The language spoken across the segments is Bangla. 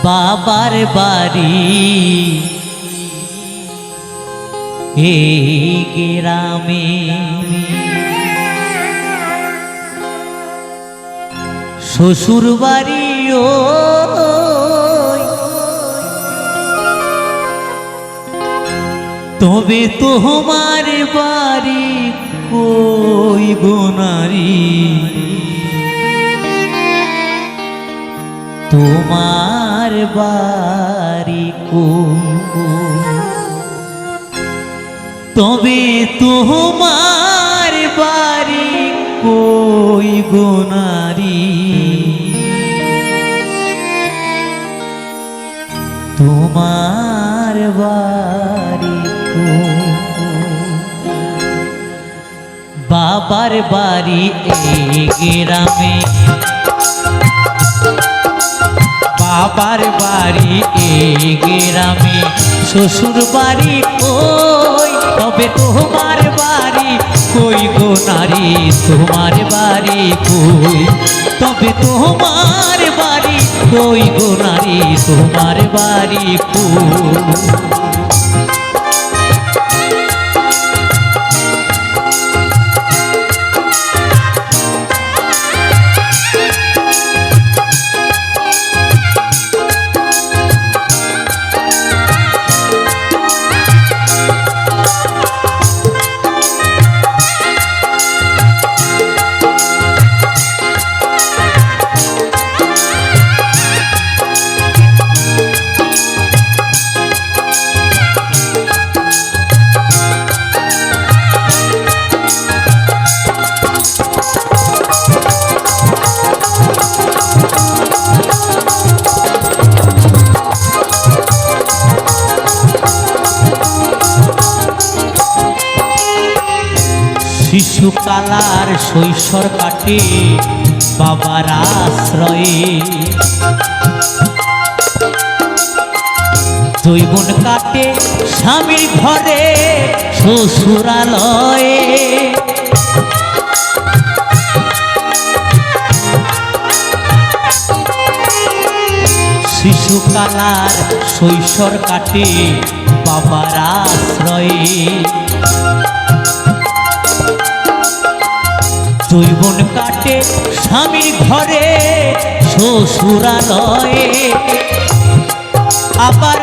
বাবার বাড়ি এই গ্রামে, শ্বশুর বাড়ি ওই, তবে তোমার বাড়ি কই গো নারী, তোমার বাড়ি কই, তবে তোমার বাড়ি কই গো নারী, তোমার বাড়ি কই। বাবার বাড়ি এই গ্রামে, বাবার বাড়ি এই গ্রামে, শ্বশুর বাড়ি ওই, তবে তোমার বাড়ি কই গো নারী, তোমার বাড়ি কই, তবে তোমার বাড়ি কই গো নারী, তোমার বাড়ি কই। শিশুকালার শৈশব কাটে বাবার আশ্রয়ে, যৌবন কাটে স্বামীর ঘরে শ্বশুরালয়ে, শিশুকালার শৈশব কাটে বাবার আশ্রয়ে, যৌবন কাটে স্বামীর ঘরে শ্বশুরালয়ে, আবার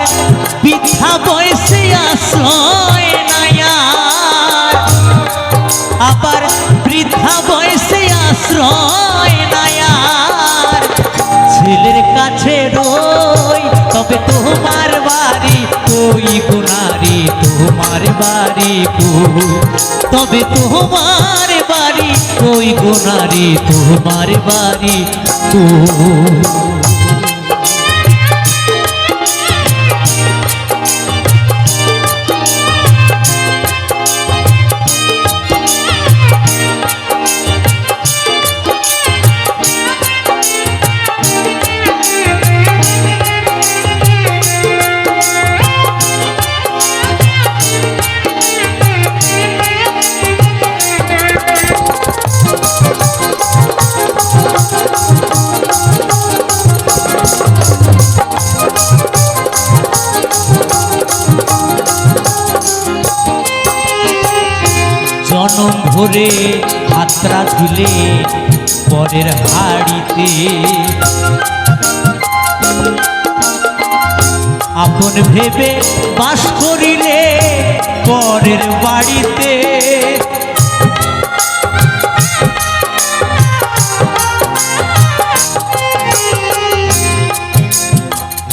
বৃদ্ধা বয়সে আশ্রয় নায়ার, আবার বৃদ্ধা বয়সে আশ্রয় নায়ার, ছেলের কাছে রই, তবে তোমার বাড়ি কই গো নারী, তোমার বাড়ি কই, তবে তোমার বাড়ি কই গো নারী, তোমার বাড়ি কই। জনম ভরে যাত্রা দিলে পরের হাড়িতে, আপন ভেবে বাস করিলে পরের বাড়িতে,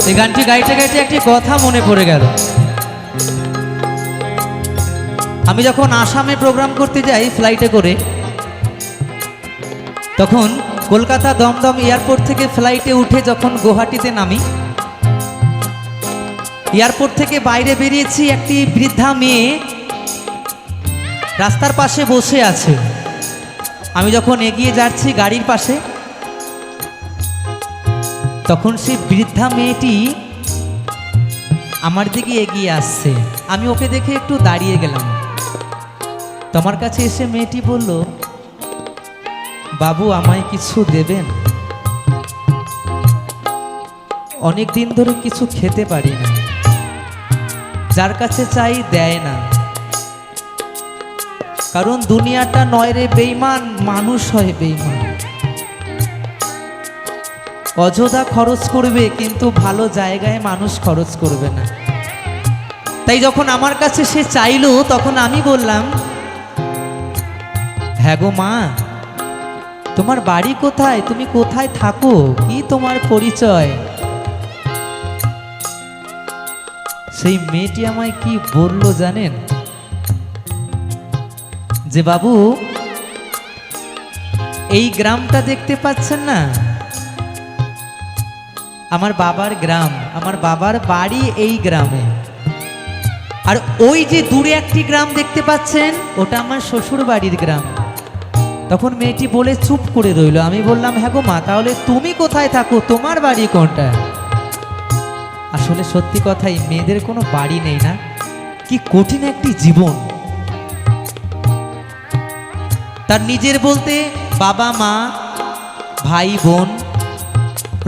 এই গানটি গাইতে গাইতে একটি কথা মনে পড়ে গেল। আমি যখন আসামে প্রোগ্রাম করতে যাই ফ্লাইটে করে, তখন কলকাতা দমদম এয়ারপোর্ট থেকে ফ্লাইটে উঠে যখন গুয়াহাটিতে নামি, এয়ারপোর্ট থেকে বাইরে বেরিয়েছি, একটি বৃদ্ধা মেয়ে রাস্তার পাশে বসে আছে। আমি যখন এগিয়ে যাচ্ছি গাড়ির পাশে, তখন সেই বৃদ্ধা মেয়েটি আমার দিকে এগিয়ে আসছে। আমি ওকে দেখে একটু দাঁড়িয়ে গেলাম। তোমার কাছে এসে মেয়েটি বলল, বাবু আমায় কিছু দেবেন? অনেক দিন ধরে কিছু খেতে পারি না, যার কাছে চাই দেয় না। কারণ দুনিয়াটা নয় রে বেঈমান, মানুষ হয় বেঈমান। অযথা খরচ করবে কিন্তু ভালো জায়গায় মানুষ খরচ করবে না। তাই যখন আমার কাছে সে চাইলো তখন আমি বললাম, হ্যাঁ গো মা, তোমার বাড়ি কোথায়, তুমি কোথায় থাকো, কি তোমার পরিচয়? সেই মেয়েটি আমায় কি বলল জানেন? যে বাবু, এই গ্রামটা দেখতে পাচ্ছেন না, আমার বাবার গ্রাম, আমার বাবার বাড়ি এই গ্রামে। আর ওই যে দূরে একটি গ্রাম দেখতে পাচ্ছেন, ওটা আমার শ্বশুর বাড়ির গ্রাম। তখন মেয়েটি বলে চুপ করে রইল। আমি বললাম, হ্যাঁ গো মা, তাহলে তুমি কোথায় থাকো, তোমার বাড়ি কোনটা? আসলে সত্যি কথাই, মেয়েদের কোনো বাড়ি নেই না, কি কঠিন একটি জীবন। তার নিজের বলতে বাবা মা, ভাই বোন,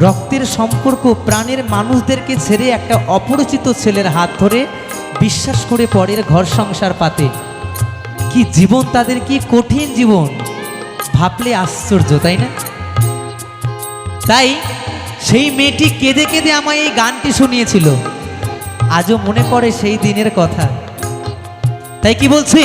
রক্তের সম্পর্ক, প্রাণের মানুষদেরকে ছেড়ে একটা অপরিচিত ছেলের হাত ধরে বিশ্বাস করে পরের ঘর সংসার পাতে, কি জীবন তাদের, কি কঠিন জীবন, ভাবলে আশ্চর্য, তাই না? তাই সেই মেয়েটি কেঁদে কেঁদে আমায় এই গানটি শুনিয়েছিল। আজও মনে পড়ে সেই দিনের কথা। তাই কি বলছে,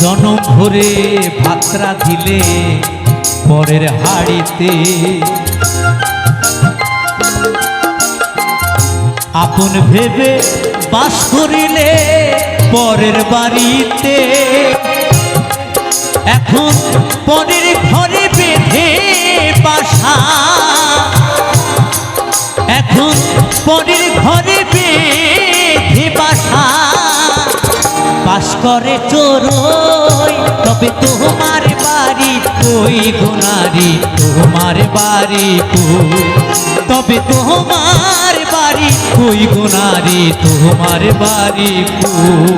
জনম ভরে ভাত্রা দিলে পরের হাড়িতে, আপন ভেবে বাস করিলে পরের বাড়িতে, এখন পরের ঘরে বেঁধে বাসা, এখন পরের ঘরে বেঁধে বাসা, বাস করে চোরই, তবে তোমার বাড়ি কই গো নারী, তোমার বাড়ি কই, তবে তোমার বাড়ি কই গো নারী, তোমার বাড়ি কই।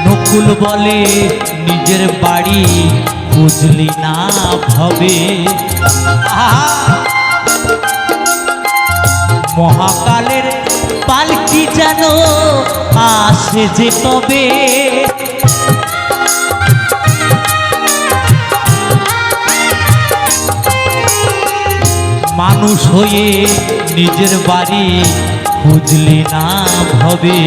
নকুল বলে নিজের বাড়ি বুঝলি না ভবে, মহাকালের পালকি যেন আসে যে কবে, মানুষ হয়ে নিজের বাড়ি বুঝলি না ভবে,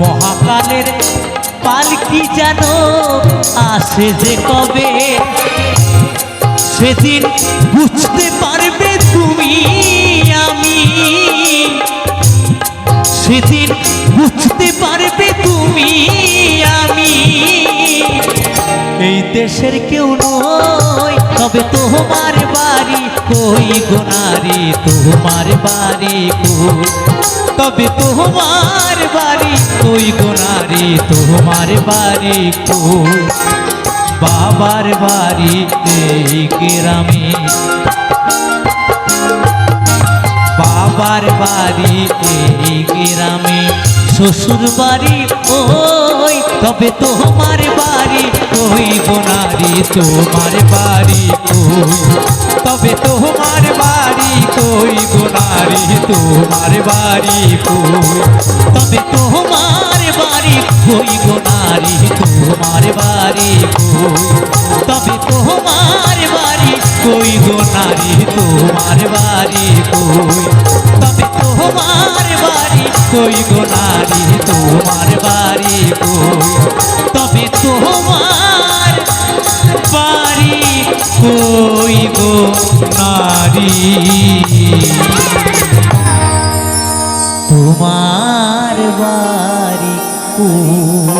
মহাকালের পালকি যেন আসে যে কবে, সেদিন বুঝতে পারবে তুমি আমি, সেদিন বুঝতে পারবে তুমি আমি, এই দেশের কেউ নই, তবে তোমার বাড়ি কই গো নারী, তোমার বাড়ি কই, তবে তোমার বাড়ি কই গো নারী, তোমার বাড়ি কই। বাবার বাড়ি এই গ্রামে, বাবার বাড়ি এই গ্রামে, শ্বশুর বাড়ি ওই, তবে তোমার বাড়ি কই গো নারী, তোমার বাড়ি কই, তবে তোমার বাড়ি কই গো নারী, তোমার বাড়ি কই, তবে তোমার বাড়ি কই গো নারী, তোমার বাড়ি কই, তবে তোমার বাড়ি কই, তবে তোমার বাড়ি কই গো নারী, তোমার বাড়ি কই, তবে তোমার বাড়ি কই গো নারী, তোমার বাড়ি কই।